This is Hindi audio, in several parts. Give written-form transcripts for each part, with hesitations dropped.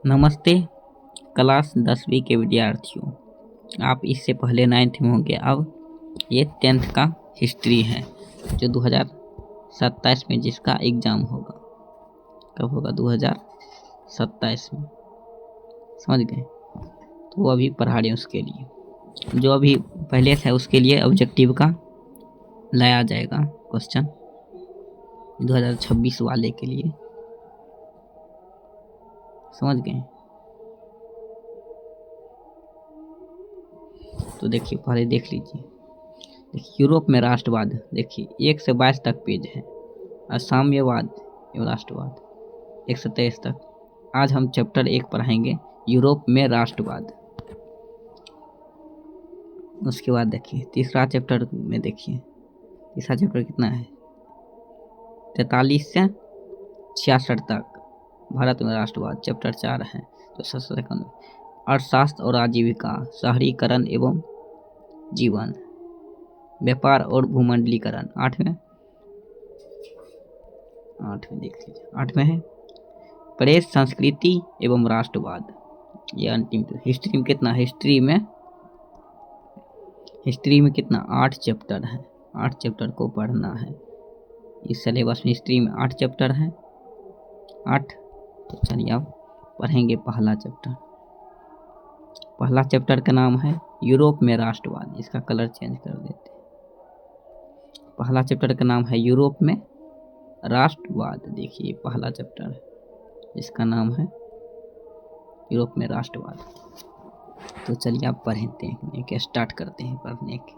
नमस्ते क्लास 10वीं के विद्यार्थियों। आप इससे पहले 9th में होंगे। अब ये 10th का हिस्ट्री है जो 2027 में जिसका एग्ज़ाम होगा। कब होगा? 2027 में। समझ गए? तो वो अभी पढ़ा रहे हैं उसके लिए। जो अभी पहले से है उसके लिए ऑब्जेक्टिव का लाया जाएगा क्वेश्चन 2026 वाले के लिए। समझ गए? तो देखिए, पहले देख लीजिए। देखिए, यूरोप में राष्ट्रवाद। देखिए 1 से 22 तक पेज है। असाम्यवाद एवं राष्ट्रवाद 1 से 23 तक। आज हम चैप्टर 1 पढ़ाएंगे, यूरोप में राष्ट्रवाद। उसके बाद देखिए तीसरा चैप्टर में। देखिए तीसरा चैप्टर कितना है? 43 से 66 तक भारत में राष्ट्रवाद। चैप्टर 4 है। तो सेकंड अर्थशास्त्र और आजीविका, शहरीकरण एवं जीवन, व्यापार और भूमंडलीकरण। 8वें देख लीजिए। 8वें है प्रेस, संस्कृति एवं राष्ट्रवाद। ये अंतिम। हिस्ट्री में कितना? हिस्ट्री में कितना? 8 चैप्टर है। 8 चैप्टर को पढ़ना है। इस सिलेबस में हिस्ट्री में 8 चैप्टर हैं। 8। तो चलिए अब पढ़ेंगे पहला चैप्टर। पहला चैप्टर का नाम है यूरोप में राष्ट्रवाद। इसका कलर चेंज कर देते हैं। पहला चैप्टर का नाम है यूरोप में राष्ट्रवाद। देखिए पहला चैप्टर है, इसका नाम है यूरोप में राष्ट्रवाद। तो चलिए आप पढ़ते हैं, स्टार्ट करते हैं पढ़ने के।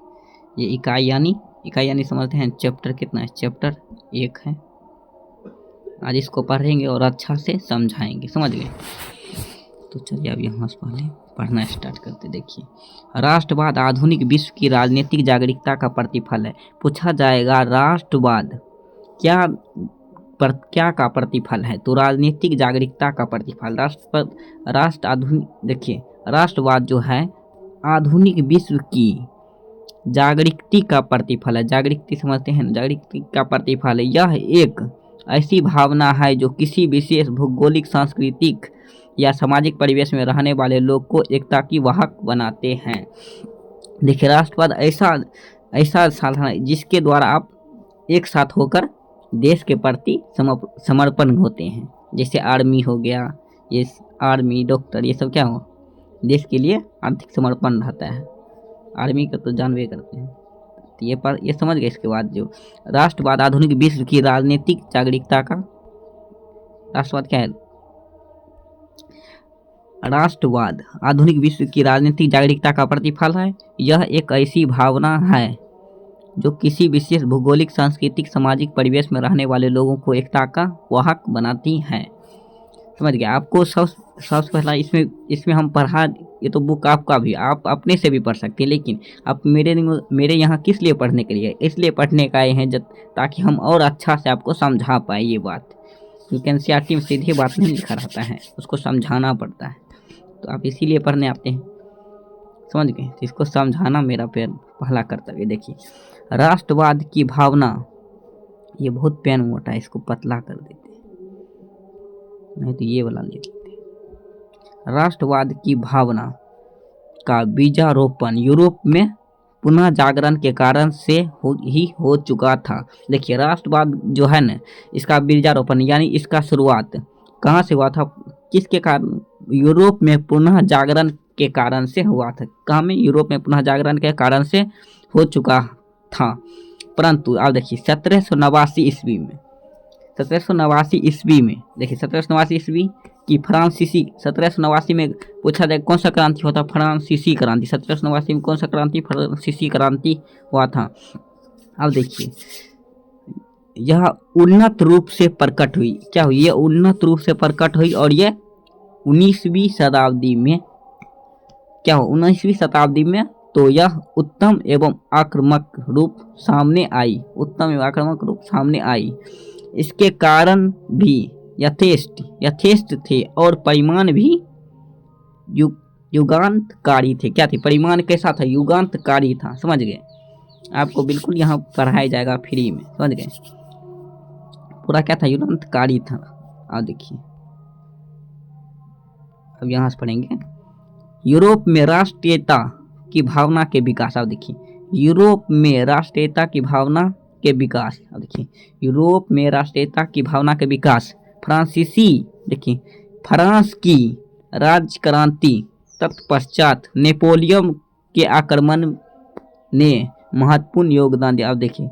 ये इकाई यानी समझते हैं चैप्टर कितना है? चैप्टर 1 है। आज इसको पढ़ेंगे और अच्छा से समझाएंगे। समझ गए? तो चलिए अब यहाँ से पहले पढ़ना स्टार्ट करते। देखिए, राष्ट्रवाद आधुनिक विश्व की राजनीतिक जागरूकता का प्रतिफल है। पूछा जाएगा राष्ट्रवाद क्या का प्रतिफल है? तो राजनीतिक जागरूकता का प्रतिफल। देखिए राष्ट्रवाद जो है आधुनिक विश्व की जागरूकता का प्रतिफल है। जागरूकता समझते हैं ना? जागरूकता का प्रतिफल है। यह एक ऐसी भावना है जो किसी विशेष भौगोलिक, सांस्कृतिक या सामाजिक परिवेश में रहने वाले लोग को एकता की वाहक बनाते हैं। देखिए राष्ट्रवाद ऐसा साधन है जिसके द्वारा आप एक साथ होकर देश के प्रति समर्पण होते हैं। जैसे आर्मी हो गया, ये आर्मी, डॉक्टर, ये सब क्या हो? देश के लिए आर्थिक समर्पण रहता है। आर्मी का तो जानवे करते हैं। तो ये समझ गए। इसके बाद जो राष्ट्रवाद आधुनिक विश्व की राजनीतिक जागरूकता का, राष्ट्रवाद क्या है? राष्ट्रवाद आधुनिक विश्व की राजनीतिक जागरूकता का प्रतिफल है। यह एक ऐसी भावना है जो किसी विशेष भौगोलिक, सांस्कृतिक, सामाजिक परिवेश में रहने वाले लोगों को एकता का वाहक बनाती है। समझ गए? आपको सबसे पहला इसमें हम पढ़ा। ये तो बुक आपका भी, आप अपने से भी पढ़ सकते हैं, लेकिन आप मेरे यहाँ किस लिए पढ़ने के लिए? इसलिए पढ़ने का आए हैं ताकि हम और अच्छा से आपको समझा पाए ये बात। क्योंकि एनसीईआरटी में सीधी बात नहीं लिखा रहता है, उसको समझाना पड़ता है। तो आप इसीलिए पढ़ने आते हैं। समझ गए? तो इसको समझाना मेरा पहला कर्तव्य। देखिए राष्ट्रवाद की भावना, ये बहुत पेन मोटा है, इसको पतला कर देते हैं, नहीं तो ये वाला ले लेते हैं। राष्ट्रवाद की भावना का बीजारोपण यूरोप में पुनः जागरण के कारण से हो चुका था। देखिए राष्ट्रवाद जो है ना, इसका बीजारोपण यानी इसका शुरुआत कहाँ से हुआ था? किसके कारण? यूरोप में पुनः जागरण के कारण से हुआ था। कहाँ में? यूरोप में पुनः जागरण के कारण से हो चुका था। परंतु अब देखिए 1789 ईस्वी में, 1789 ईस्वी में, देखिए 1789 ईस्वी की फ्रांसीसी, 1789 में पूछा जाए कौन सा क्रांति हुआ था? फ्रांसीसी क्रांति। 1789 में कौन सा क्रांति? फ्रांसीसी क्रांति हुआ था। अब देखिए यह उन्नत रूप से प्रकट हुई। क्या हुई? ये उन्नत रूप से प्रकट हुई और ये 19वीं शताब्दी में क्या हो? 19वीं शताब्दी में तो यह उत्तम एवं आक्रामक रूप सामने आई। उत्तम एवं आक्रामक रूप सामने आई। इसके कारण भी यथेष्ट थे और परिमाण भी युगांतकारी थे। क्या थे? परिमाण कैसा था? युगांतकारी था। समझ गए? आपको बिल्कुल यहाँ पढ़ाया जाएगा फ्री में। समझ गए? पूरा क्या था? युगांतकारी था। अब देखिए अब यहाँ से पढ़ेंगे यूरोप में राष्ट्रीयता की भावना के विकास। अब देखिए यूरोप में राष्ट्रीयता की भावना के विकास। अब देखिए यूरोप में राष्ट्रीयता की भावना के विकास फ्रांसीसी देखिए फ्रांस की राज्य क्रांति तत्पश्चात नेपोलियन के आक्रमण ने महत्वपूर्ण योगदान दिया। अब देखिए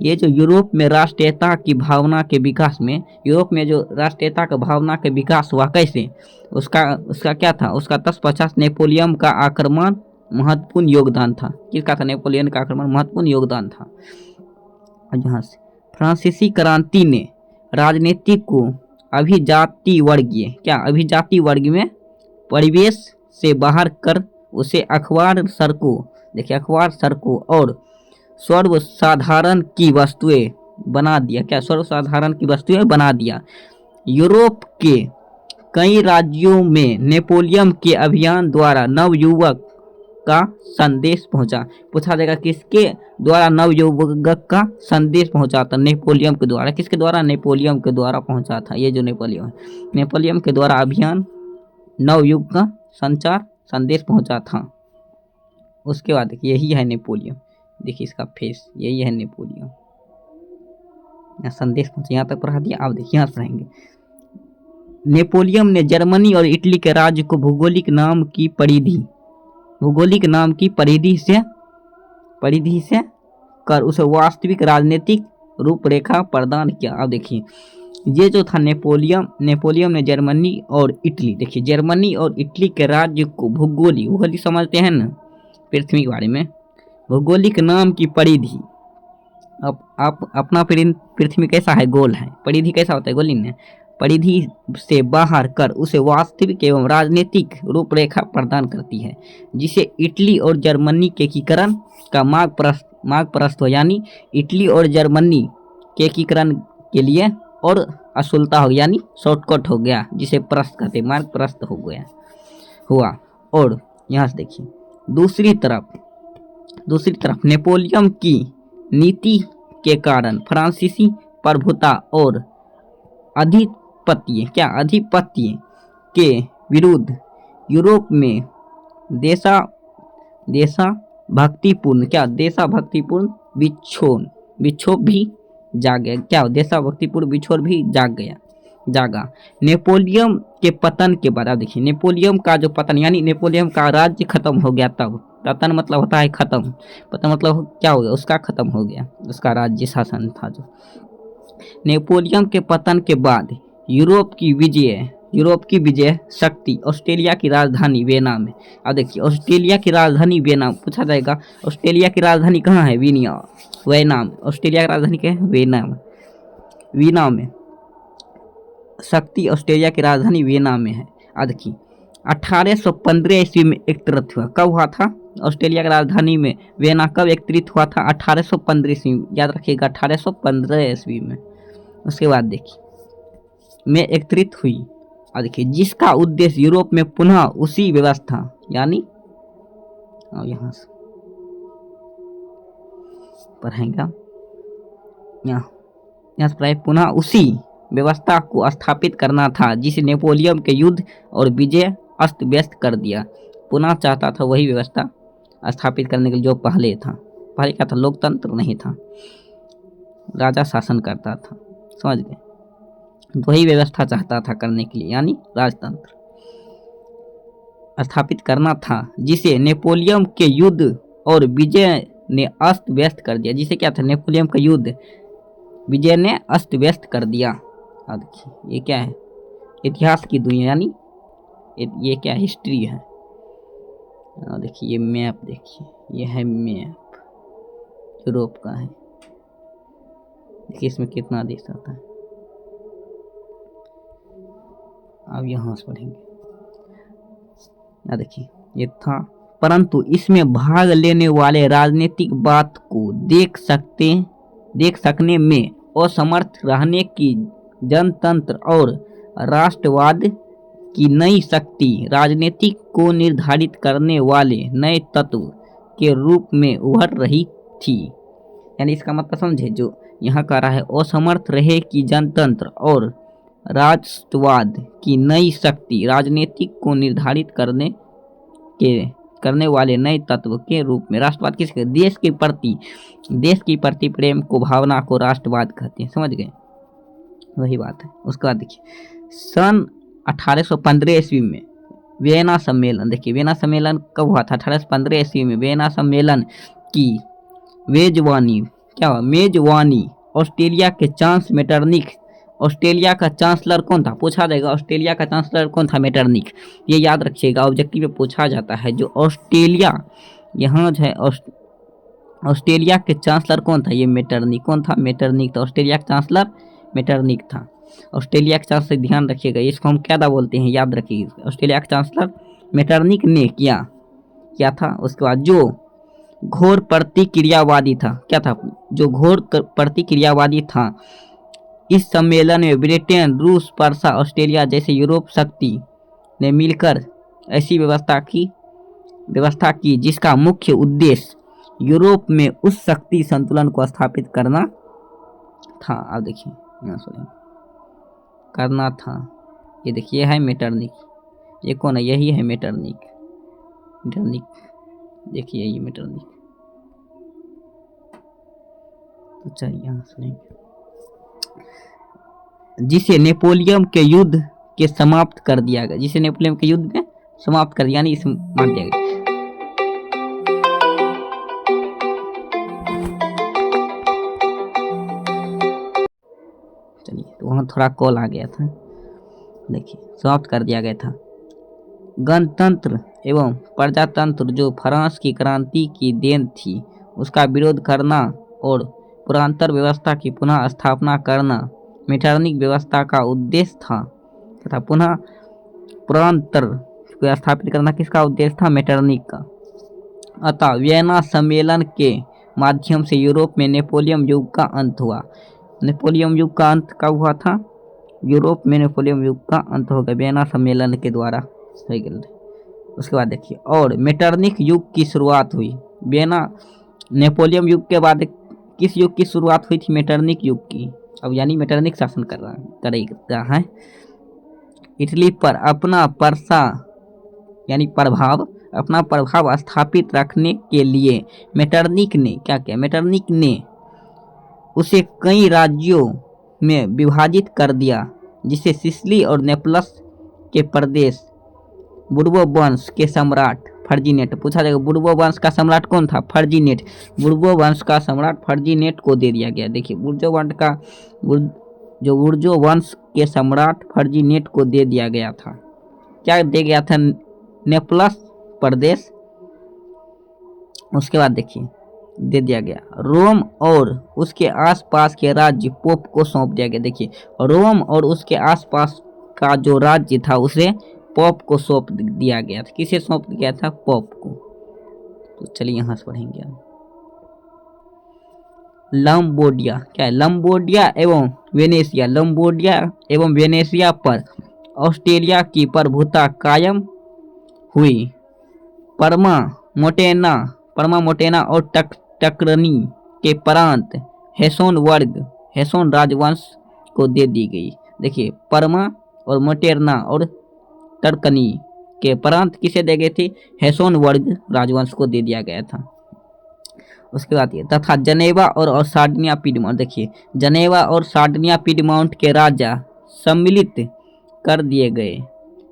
ये जो यूरोप में राष्ट्रीयता की भावना के विकास में, यूरोप में जो राष्ट्रीयता की भावना के विकास हुआ कैसे, उसका क्या था, उसका तत्पश्चात नेपोलियन का आक्रमण महत्वपूर्ण योगदान था। किसका था? नेपोलियन का आक्रमण महत्वपूर्ण योगदान था। यहाँ से फ्रांसीसी क्रांति ने राजनीतिक को अभिजाति वर्गीय अभिजाति वर्ग में परिवेश से बाहर कर उसे अखबार सड़कों और सर्वसाधारण की वस्तुएं बना दिया। सर्वसाधारण की वस्तुएं बना दिया। यूरोप के कई राज्यों में नेपोलियन के अभियान द्वारा नवयुवक का संदेश पहुंचा। पूछा जाएगा किसके द्वारा नवयुवक का संदेश पहुंचा था? नेपोलियन के द्वारा। किसके द्वारा? नेपोलियन के द्वारा पहुंचा था। ये जो नेपोलियन के द्वारा अभियान नवयुग का संदेश पहुंचा था। उसके बाद देखिए यही है नेपोलियन, देखिए इसका फेस, यही है नेपोलियन। संदेश पहुंचा, यहाँ तक पढ़ा दिया। आप देखिए यहाँ पढ़ेंगे नेपोलियन ने जर्मनी और इटली के राज्य को भौगोलिक नाम की परिधि से कर उसे वास्तविक राजनीतिक रूपरेखा प्रदान किया। अब देखिए ये जो था नेपोलियन ने जर्मनी और इटली, देखिए जर्मनी और इटली के राज्य को भूगोलिक समझते हैं ना, पृथ्वी के बारे में, भौगोलिक नाम की परिधि। अब आप अपना पृथ्वी कैसा है? गोल है। परिधि कैसा होता है? गोली ने। परिधि से बाहर कर उसे वास्तविक एवं राजनीतिक रूपरेखा प्रदान करती है, जिसे इटली और जर्मनी के एकीकरण का मार्ग प्रशस्त हो। यानी इटली और जर्मनी के एकीकरण के लिए और असुलता हो, यानी शॉर्टकट हो गया, जिसे प्रशस्त कहते, मार्ग प्रशस्त हो गया हुआ। और यहाँ से देखिए दूसरी तरफ नेपोलियन की नीति के कारण फ्रांसीसी प्रभुता और आधिपत्य के विरुद्ध यूरोप में देशभक्तिपूर्ण विक्षोभ भी जागा। नेपोलियन के पतन के बाद, अब देखिए नेपोलियन का जो पतन, यानी नेपोलियन का राज्य खत्म हो गया। तब पतन मतलब होता है खत्म, पतन मतलब क्या हो गया? उसका खत्म हो गया, उसका राज्य शासन था जो। नेपोलियन के पतन के बाद यूरोप की विजय शक्ति ऑस्ट्रेलिया की राजधानी वेना में। अब देखिए ऑस्ट्रेलिया की राजधानी वेना, पूछा जाएगा ऑस्ट्रेलिया की राजधानी कहाँ है? वेना में। ऑस्ट्रेलिया की राजधानी क्या है? वीना में। शक्ति ऑस्ट्रेलिया की राजधानी वेना में है। अब देखिए 1815 ईस्वी में एकत्रित हुआ। कब हुआ था? ऑस्ट्रेलिया की राजधानी में वेना कब एकत्रित हुआ था? 1815 ईस्वी में। याद रखिएगा 1815 ईस्वी में। उसके बाद देखिए में एकत्रित हुई। और देखिए जिसका उद्देश्य यूरोप में पुनः उसी व्यवस्था, यानी यहाँ से पढ़ेगा, यहाँ से पुनः उसी व्यवस्था को स्थापित करना था जिसे नेपोलियन के युद्ध और विजय अस्त व्यस्त कर दिया। पुनः चाहता था वही व्यवस्था स्थापित करने के लिए जो पहले था। पहले क्या था? लोकतंत्र नहीं था, राजा शासन करता था, समझ गए? वही व्यवस्था चाहता था करने के लिए, यानी राजतंत्र स्थापित करना था जिसे नेपोलियन के युद्ध और विजय ने अस्त व्यस्त कर दिया। जिसे क्या था? नेपोलियन का युद्ध विजय ने अस्त व्यस्त कर दिया। देखिए ये क्या है? इतिहास की दुनिया, यानी ये क्या? हिस्ट्री है। देखिए ये मैप, देखिए ये है मैप यूरोप का है। देखिए इसमें कितना देश आता है। अब यहाँ से पढ़ेंगे। देखिए ये था, परंतु इसमें भाग लेने वाले राजनीतिक बात को देख सकने में असमर्थ रहने की जनतंत्र और राष्ट्रवाद की नई शक्ति राजनीतिक को निर्धारित करने वाले नए तत्व के रूप में उभर रही थी। यानी इसका मतलब समझे, जो यहाँ कह रहा है असमर्थ रहे कि जनतंत्र और राष्ट्रवाद की नई शक्ति राजनीतिक को निर्धारित करने वाले नए तत्व के रूप में। राष्ट्रवाद किसके? देश की प्रति प्रेम को, भावना को राष्ट्रवाद कहते हैं। समझ गए? वही बात है। उसके बाद देखिए सन 1815 ईस्वी में वियना सम्मेलन, देखिए वियना सम्मेलन कब हुआ था? 1815 ईस्वी में वियना सम्मेलन की मेजबानी क्या हुआ? मेजबानी ऑस्ट्रेलिया के चांस मेटरनिक। ऑस्ट्रेलिया का चांसलर कौन था? पूछा जाएगा ऑस्ट्रेलिया का चांसलर कौन था? मेटरनिक। ये याद रखिएगा, ऑब्जेक्टिव में पूछा जाता है। जो ऑस्ट्रेलिया यहाँ जो है ऑस्ट्रेलिया के चांसलर कौन था? ये मेटरनिक। कौन था? मेटरनिक था। ऑस्ट्रेलिया का चांसलर मेटरनिक था। ऑस्ट्रेलिया के चांसलर, ध्यान रखिएगा, इसको हम क्या बोलते हैं, याद रखिएगा। ऑस्ट्रेलिया के चांसलर मेटरनिक ने क्या था? उसके बाद जो घोर प्रतिक्रियावादी था, क्या था? जो घोर प्रतिक्रियावादी था। इस सम्मेलन में ब्रिटेन, रूस, पर्सा, ऑस्ट्रेलिया जैसे यूरोप शक्ति ने मिलकर ऐसी व्यवस्था की जिसका मुख्य उद्देश्य यूरोप में उस शक्ति संतुलन को स्थापित करना था। अब देखिए यहाँ सुनिए, करना था। ये देखिए है मेटरनिक। ये कौन है? यही है मेटरनिक। देखिए ये मेटरनिक। तो चलिए यहाँ सुनेंगे। जिसे नेपोलियन के युद्ध के समाप्त कर दिया गया, जिसे नेपोलियन के युद्ध में समाप्त कर दिया, यानी इसे मान दिया गया। चलिए तो वहाँ थोड़ा कॉल आ गया था। देखिए समाप्त कर दिया गया था। गणतंत्र एवं प्रजातंत्र जो फ्रांस की क्रांति की देन थी, उसका विरोध करना और पुरातन व्यवस्था की पुनः स्थापना करना मेटरनिक व्यवस्था का उद्देश्य था तथा पुनः पुरातन को स्थापित करना किसका उद्देश्य था? मेटरनिक का। अतः वियना सम्मेलन के माध्यम से यूरोप में नेपोलियन युग का अंत हुआ। नेपोलियन युग का अंत कब हुआ था? यूरोप में नेपोलियन युग का अंत हो गया वियना सम्मेलन के द्वारा। सही गलत? उसके बाद देखिए और मेटरनिक युग की शुरुआत हुई। वियना नेपोलियन युग के बाद किस युग की शुरुआत हुई थी? मेटरनिक युग की। अब यानी मेटरनिक शासन करेगा है। इटली पर अपना प्रभाव स्थापित रखने के लिए मेटरनिक ने क्या किया? मेटरनिक ने उसे कई राज्यों में विभाजित कर दिया, जिसे सिसिली और नेपल्स के प्रदेश बुर्बो वंश के सम्राट फर्जिनेट, पूछा जाएगा बुर्बो वंश का सम्राट कौन था? फर्जिनेट। बुर्बो वंश का सम्राट फर्जिनेट को दे दिया गया। देखिए बुर्जो वंश के सम्राट फर्जिनेट को दे दिया गया था। क्या दे गया था? नेपल्स प्रदेश। उसके बाद देखिए दे दिया गया रोम और उसके आसपास के राज्य पोप को सौंप दिया गया। देखिए रोम और उसके आसपास का जो राज्य था उसे पोप को सौंप दिया गया था। किसे सौंप दिया था? पोप को। तो चलिए यहाँ से पढ़ेंगे। लंबोडिया क्या है? लंबोडिया एवं वेनेसिया पर ऑस्ट्रेलिया की प्रभुता कायम हुई। परमा मोटेना और टकरनी के प्रांत हेसोन राजवंश को दे दी गई। देखिए परमा और मोटेरना और टर्कनी के प्रांत किसे दे गए थे? हेसोन वर्ग राजवंश को दे दिया गया था। उसके बाद ये तथा जनेवा और सार्डिनिया पीडमाउंट, देखिए जनेवा और सार्डिनिया पीडमाउंट के राजा सम्मिलित कर दिए गए।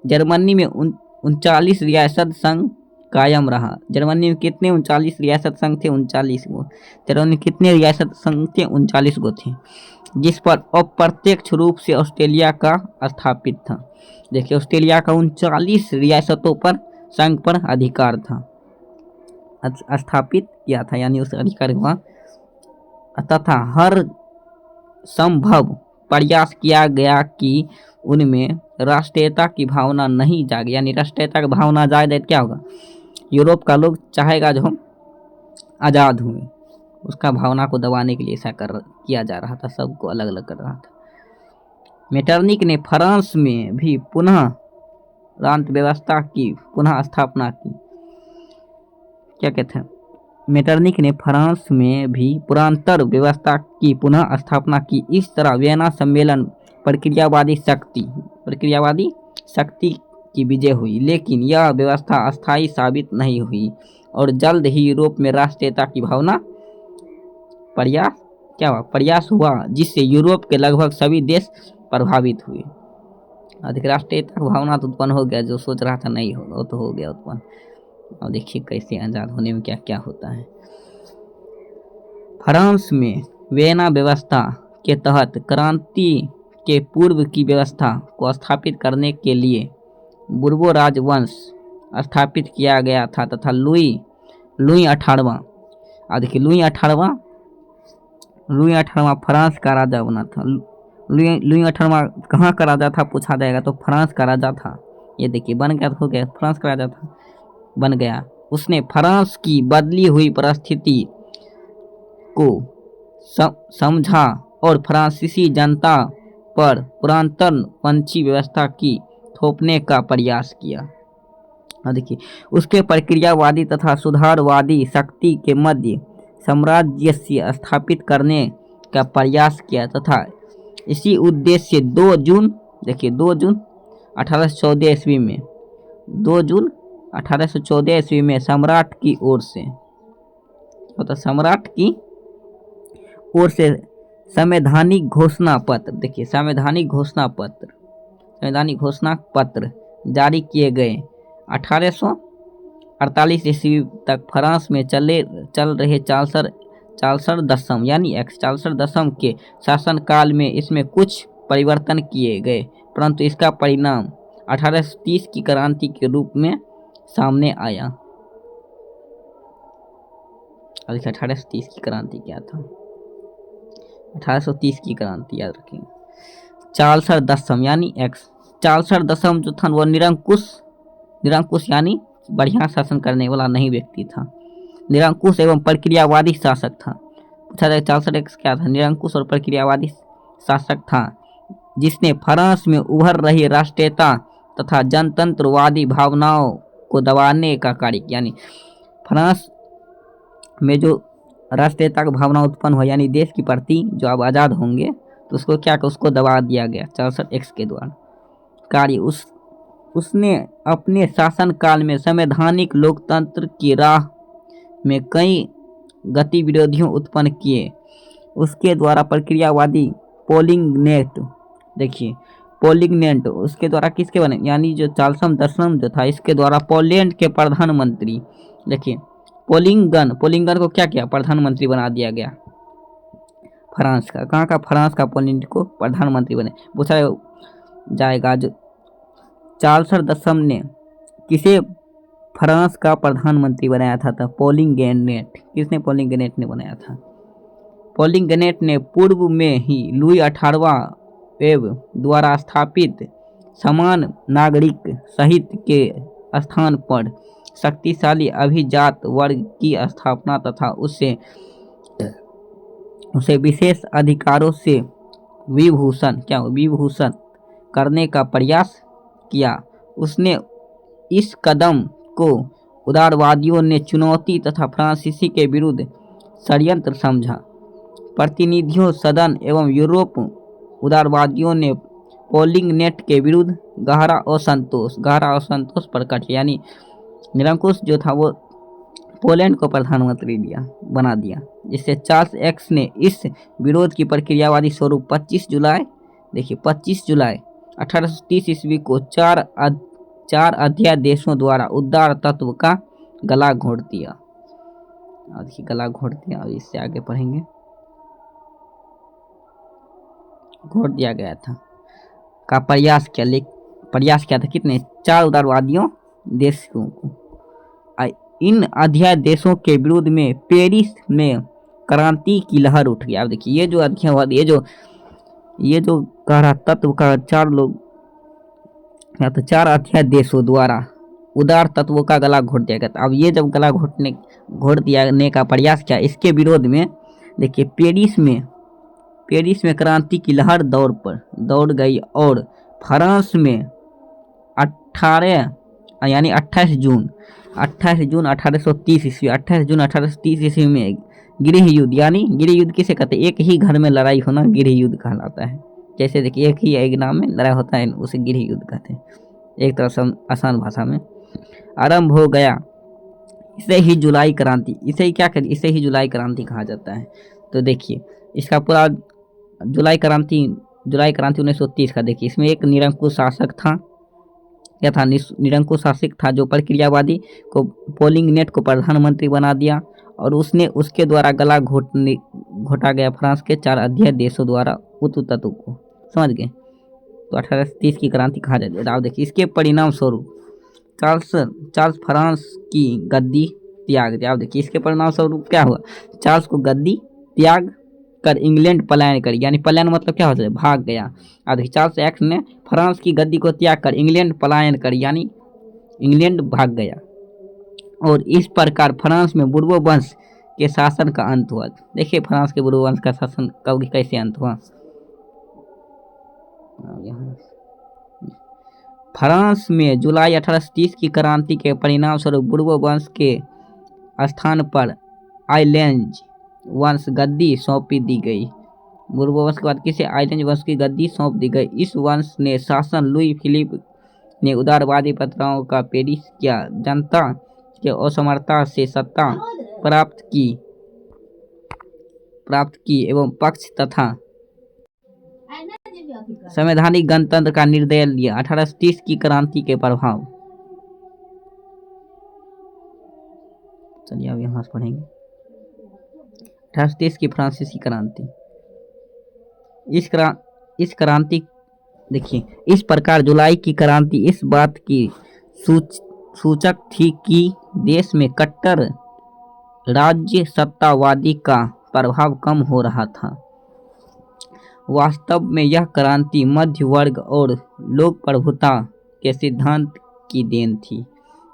जर्मनी में 39 रियासत संघ कायम रहा। जर्मनी में कितने? 39 रियासत संघ थे, 39 गो। जर्मनी में कितने रियासत संघ थे? 39 गो थे, जिस पर अप्रत्यक्ष रूप से ऑस्ट्रेलिया का स्थापित था। देखिए ऑस्ट्रेलिया का 39 रियासतों पर संघ पर अधिकार था, स्थापित किया था, यानी उस अधिकार हुआ। तथा हर संभव प्रयास किया गया कि उनमें राष्ट्रीयता की भावना नहीं जागे, यानी राष्ट्रीयता की भावना जागे तो क्या होगा? यूरोप का लोग चाहेगा जो हम आज़ाद हुए, उसका भावना को दबाने के लिए ऐसा किया जा रहा था, सबको अलग अलग कर रहा था। मेटरनिक ने फ्रांस में भी पुनः प्रांत व्यवस्था की पुनः स्थापना की। क्या कहते हैं? मेटरनिक ने फ्रांस में भी पुरातन व्यवस्था की पुनः स्थापना की। इस तरह वियना सम्मेलन प्रक्रियावादी शक्ति की विजय हुई, लेकिन यह व्यवस्था अस्थायी साबित नहीं हुई और जल्द ही यूरोप में राष्ट्रीयता की भावना प्रयास हुआ, जिससे यूरोप के लगभग सभी देश प्रभावित हुए। अधिक राष्ट्रीयता की भावना तो उत्पन्न हो गया, जो सोच रहा था नहीं होगा वो तो हो गया उत्पन्न। अब देखिए कैसे आज़ाद होने में क्या क्या होता है। फ्रांस में वियना व्यवस्था के तहत क्रांति के पूर्व की व्यवस्था को स्थापित करने के लिए बुर्बो राजवंश स्थापित किया गया था तथा लुई 18वां, अब देखिए लुई 18वां फ्रांस का राजा बना था। लुई 18वां कहाँ का राजा था पूछा जाएगा तो फ्रांस का राजा था। ये देखिए बन गया, हो गया, फ्रांस का राजा था, बन गया। उसने फ्रांस की बदली हुई परिस्थिति को समझा और फ्रांसीसी जनता पर पुरातनपंथी व्यवस्था की थोपने का प्रयास किया। देखिए उसके प्रक्रियावादी तथा सुधारवादी शक्ति के मध्य साम्राज्य स्थापित करने का प्रयास किया तथा इसी उद्देश्य 2 जून 1814 ईस्वी में 2 जून 1814 ईस्वी में सम्राट की ओर से संवैधानिक घोषणा पत्र, देखिए संवैधानिक घोषणा पत्र जारी किए गए। 1848 ईस्वी तक फ्रांस में चल रहे चार्ल्स दसम के शासनकाल में इसमें कुछ परिवर्तन किए गए, परंतु इसका परिणाम 1830 की क्रांति के रूप में सामने आया। 1830 की क्रांति क्या था? 1830 की क्रांति याद रखेंगे। चार्ल्स दसम जो था वो निरंकुश यानी बढ़िया शासन करने वाला नहीं व्यक्ति था, निरंकुश एवं प्रक्रियावादी शासक था। पूछा जाए चार्ल्स क्या था? निरंकुश और प्रक्रियावादी शासक था, जिसने फ्रांस में उभर रही राष्ट्रीयता तथा जनतंत्रवादी भावनाओं को दबाने का कार्य किया। यानी फ्रांस में जो राष्ट्रीयता की भावना उत्पन्न हो, यानी देश की प्रति जो अब आज़ाद होंगे तो उसको दबा दिया गया चार्ल्स के द्वारा कार्य। उसने अपने शासनकाल में संवैधानिक लोकतंत्र की राह में कई गतिविधियों उत्पन्न किए। उसके द्वारा प्रक्रियावादी पोलिंगनेट उसके द्वारा किसके बने, यानी जो चार्ल्स दसम जो था इसके द्वारा पोलैंड के प्रधानमंत्री, देखिए पोलिंगन को क्या किया? प्रधानमंत्री बना दिया गया फ्रांस का। कहाँ का? फ्रांस का पोलैंड को प्रधानमंत्री बने। पूछा जाएगा जो चार्ल्स दसम ने किसे फ्रांस का प्रधानमंत्री बनाया था? पोलिंगनेट। किसने? पोलिंगनेट ने बनाया था। पोलिंगनेट ने पूर्व में ही लुई 18वां द्वारा स्थापित समान नागरिक सहित के स्थान पर शक्तिशाली अभिजात वर्ग की स्थापना तथा उसे विशेष अधिकारों से विभूषण करने का प्रयास किया। उसने इस कदम को उदारवादियों ने चुनौती तथा फ्रांसीसी के विरुद्ध षड्यंत्र समझा। प्रतिनिधियों सदन एवं यूरोप उदारवादियों ने पोलिंगनेट के विरुद्ध गहरा असंतोष प्रकट किया। यानी निरंकुश जो था वो पोलैंड को प्रधानमंत्री बना दिया, जिससे चार्ल्स एक्स ने इस विरोध की प्रक्रियावादी स्वरूप 25 जुलाई 1830 ईस्वी को चार अध्यादेशों द्वारा उदार तत्व का गला घोट दिया। इससे आगे पढ़ेंगे। घोट दिया गया था का प्रयास किया था कितने? 4 उदारवादियों देशों को। इन अध्यादेशों के विरोध में पेरिस में क्रांति की लहर उठ गई। अब देखिए ये जो अध्यायवाद ये जो कह रहा तत्व का 4 लोग या तो 4 अध्यादेशों द्वारा उदार तत्वों का गला घोट दिया गया। अब ये जब गला घोट दियाने का प्रयास किया, इसके विरोध में देखिए पेरिस में क्रांति की लहर दौड़ गई और फ्रांस में 28 जून 1830 ईस्वी में गृह युद्ध, यानी गृह युद्ध किसे कहते हैं? एक ही घर में लड़ाई होना गृह युद्ध कहलाता है। जैसे देखिए एक ही एक नाम में लड़ाई होता है, उसे गृह युद्ध कहते हैं, एक तरह से आसान भाषा में। आरंभ हो गया, इसे ही जुलाई क्रांति, इसे ही क्या कहते, इसे ही जुलाई क्रांति कहा जाता है। तो देखिए इसका पूरा जुलाई क्रांति 1930 का देखिए, इसमें एक निरंकुश शासक था, क्या था, निरंकुश शासक था जो प्रक्रियावादी को पोलिंग नेट को प्रधानमंत्री बना दिया, और उसने उसके द्वारा गला घोटा गया फ्रांस के 4 अध्यय देशों द्वारा उत तत्व को, समझ गए। तो 1830 की क्रांति कहा जाती है। देखिए इसके परिणाम स्वरूप चार्ल्स फ्रांस की गद्दी त्याग दिया। अब देखिए इसके परिणाम स्वरूप क्या हुआ, चार्ल्स को गद्दी त्याग कर इंग्लैंड पलायन कर, यानी पलायन मतलब क्या होता है, भाग गया। अब देखिए चार्ल्स एक्ट ने फ्रांस की गद्दी को त्याग कर इंग्लैंड पलायन कर, यानी इंग्लैंड भाग गया, और इस प्रकार फ्रांस में बुर्बो वंश के शासन का अंत हुआ। देखिए फ्रांस के बुर्बो वंश का शासन कब कैसे अंत हुआ। फ्रांस में जुलाई 1830 की क्रांति के परिणाम स्वरूप बुर्बो वंश के स्थान पर आइलैंड वंश गद्दी सौंपी दी गई। बुर्बो वंश के बाद किसे, आइलैंड वंश की गद्दी सौंप दी गई। इस वंश ने शासन लुई फिलिप ने उदारवादी प्रथाओं का पेरिस किया, जनता के असमर्थता से सत्ता प्राप्त की एवं पक्ष तथा संवैधानिक गणतंत्र का निर्णय लिया। 1830 की क्रांति के प्रभाव, चलिए अब यहाँ से पढ़ेंगे 1830 की फ्रांसीसी क्रांति। इस क्रांति देखिए, इस प्रकार जुलाई की क्रांति इस बात की सूचक थी कि देश में कट्टर राज्य सत्तावादी का प्रभाव कम हो रहा था। वास्तव में यह क्रांति मध्य वर्ग और लोक प्रभुता के सिद्धांत की देन थी।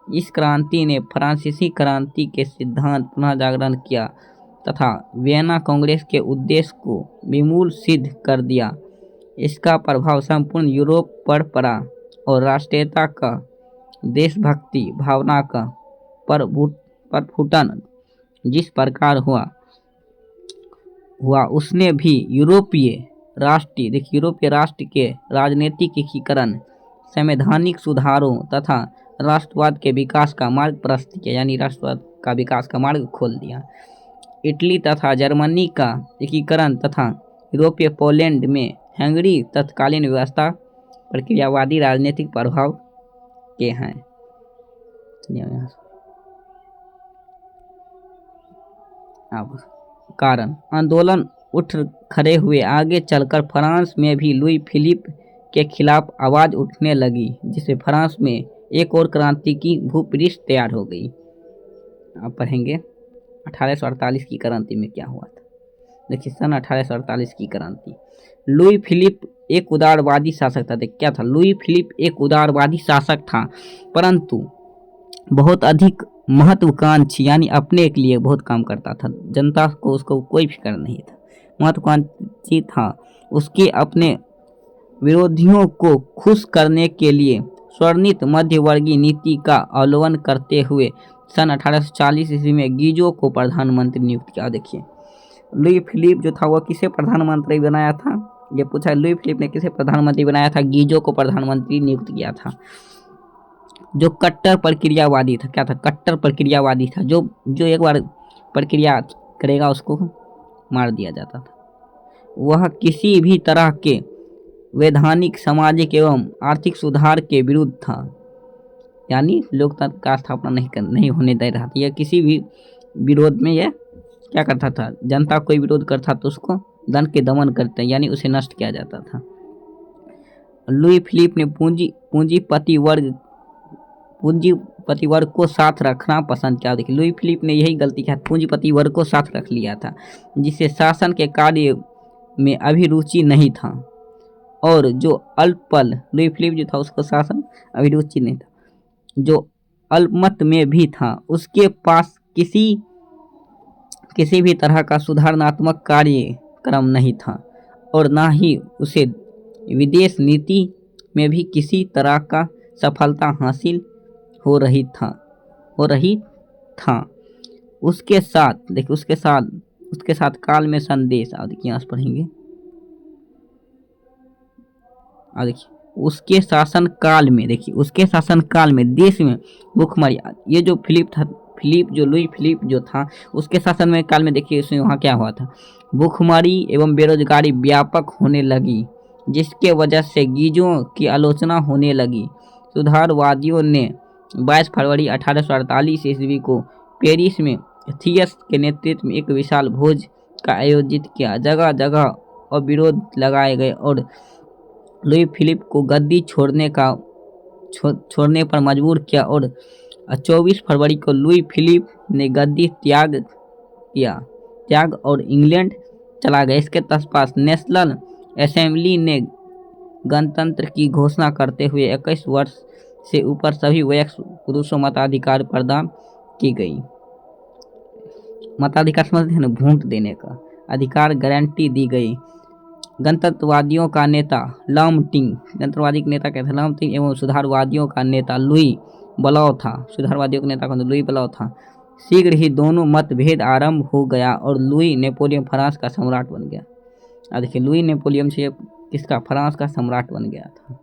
इस क्रांति ने फ्रांसीसी क्रांति के सिद्धांत पुनः जागरण किया तथा वियना कांग्रेस के उद्देश्य को विमूल सिद्ध कर दिया। इसका प्रभाव संपूर्ण यूरोप पर पड़ा और राष्ट्रीयता का, देशभक्ति भावना का प्रस्फुटन जिस प्रकार हुआ उसने भी यूरोपीय राष्ट्र के राजनीतिक एकीकरण, संवैधानिक सुधारों तथा राष्ट्रवाद के विकास का मार्ग प्रशस्त किया, यानी राष्ट्रवाद का विकास का मार्ग खोल दिया। इटली तथा जर्मनी का एकीकरण तथा यूरोपीय पोलैंड में हंगरी तत्कालीन व्यवस्था प्रक्रियावादी राजनीतिक प्रभाव के हैं। अब कारण, आंदोलन उठ खड़े हुए। आगे चलकर फ्रांस में भी लुई फिलिप के खिलाफ आवाज उठने लगी, जिससे फ्रांस में एक और क्रांति की भूपृष्ठ तैयार हो गई। आप पढ़ेंगे 1848 की क्रांति में क्या हुआ था। देखिए सन 1848 की क्रांति, लुई फिलिप एक उदारवादी शासक था। देख क्या था, लुई फिलिप एक उदारवादी शासक था, परंतु बहुत अधिक महत्वाकांक्षी, यानी अपने के लिए बहुत काम करता था, जनता को उसको कोई फिक्र नहीं था, महत्वाकांक्षी था। उसके अपने विरोधियों को खुश करने के लिए स्वर्णित मध्यवर्गीय नीति का अवलंबन करते हुए सन 1840 ईस्वी में गीजो को प्रधानमंत्री नियुक्त किया। देखिए लुई फिलिप जो था वह किसे प्रधानमंत्री बनाया था, ये पूछा लुई फिलिप ने किसे प्रधानमंत्री बनाया था, गीजो को प्रधानमंत्री नियुक्त किया था, जो कट्टर प्रक्रियावादी था। क्या था, कट्टर प्रक्रियावादी था, जो एक बार प्रक्रिया करेगा उसको मार दिया जाता था। वह किसी भी तरह के वैधानिक, सामाजिक एवं आर्थिक सुधार के विरुद्ध था, यानी लोकतंत्र का स्थापना नहीं होने दे रहा था। यह किसी भी विरोध में यह क्या करता था, जनता कोई विरोध करता तो उसको दंड के दमन करते, यानी उसे नष्ट किया जाता था। लुई फिलिप ने पूंजीपति वर्ग को साथ रखना पसंद किया। देखिए लुई फिलिप ने यही गलती किया, पूंजीपति वर्ग को साथ रख लिया था, जिससे शासन के कार्य में अभिरुचि नहीं था, और जो अल्पमत, लुई फिलिप जो था उसको शासन अभिरुचि नहीं था, जो अल्पमत में भी था, उसके पास किसी भी तरह का सुधारणात्मक कार्यक्रम नहीं था, और ना ही उसे विदेश नीति में भी किसी तरह का सफलता हासिल हो रही था। उसके साथ काल में संदेश, देखिए यहाँ पढ़ेंगे और देखिए उसके शासन काल में, देखिए उसके शासन काल में देश में भूखमरी, ये जो लुई फिलिप जो था उसके शासन में काल में देखिए इसमें वहाँ क्या हुआ था, भूखमरी एवं बेरोजगारी व्यापक होने लगी, जिसके वजह से गीजों की आलोचना होने लगी। सुधारवादियों ने 22 फरवरी 1848 ईस्वी को पेरिस में थियस के नेतृत्व में एक विशाल भोज का आयोजित किया। जगह जगह अविरोध लगाए गए और लुई फिलिप को गद्दी छोड़ने पर मजबूर किया और 24 फरवरी को लुई फिलिप ने गद्दी त्याग और इंग्लैंड चला गया। इसके तत्पश्चात नेशनल असेंबली ने गणतंत्र की घोषणा करते हुए 21 वर्ष से ऊपर सभी वयस्क पुरुषों मताधिकार प्रदान की गई। मताधिकार समझते हैं ना, वोट देने का अधिकार गारंटी दी गई। गणतंत्रवादियों का नेता लामटिंग, गणतंत्रवादी नेता कहते लामटिंग एवं सुधारवादियों का नेता लुई ब्लाउ था। सुधारवादियों का नेता कौन था? लुई ब्लाउ था। शीघ्र ही दोनों मतभेद आरंभ हो गया और लुई नेपोलियन फ्रांस का सम्राट बन गया। अब देखिए लुई नेपोलियन से किसका? फ्रांस का सम्राट बन गया था।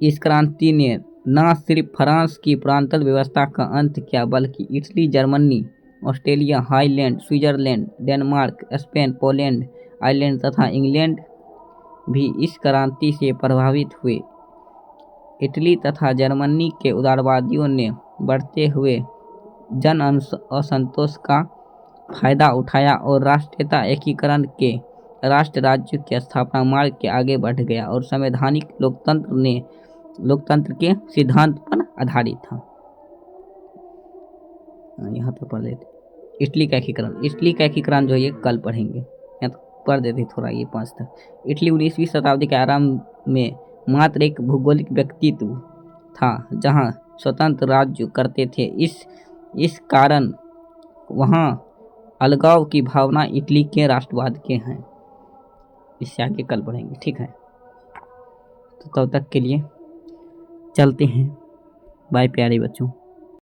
इस क्रांति ने न सिर्फ फ्रांस की प्रांतल व्यवस्था का अंत किया बल्कि Italy, Germany, Australia, highland, Switzerland, Denmark, Spain, Poland, Ireland तथा इंग्लैंड भी इस क्रांति से प्रभावित हुए। इटली तथा जर्मनी के उदारवादियों ने बढ़ते हुए जन असंतोष का फायदा उठाया और राष्ट्रीयता एकीकरण के राष्ट्र राज्य की स्थापना मार्ग के आगे बढ़ गया और संवैधानिक लोकतंत्र के सिद्धांत पर आधारित था। यहाँ तो पढ़ लेते इटली का एकीकरण जो ये कल पढ़ेंगे, यहाँ तो पढ़ देते थोड़ा ये 5 तक। इटली 19वीं शताब्दी के आरंभ में मात्र एक भौगोलिक व्यक्तित्व था जहाँ स्वतंत्र राज्य करते थे। इस कारण वहाँ अलगाव की भावना इटली के राष्ट्रवाद के हैं। इससे आगे कल पढ़ेंगे, ठीक है। तो तब तक के लिए चलते हैं, बाय प्यारे बच्चों।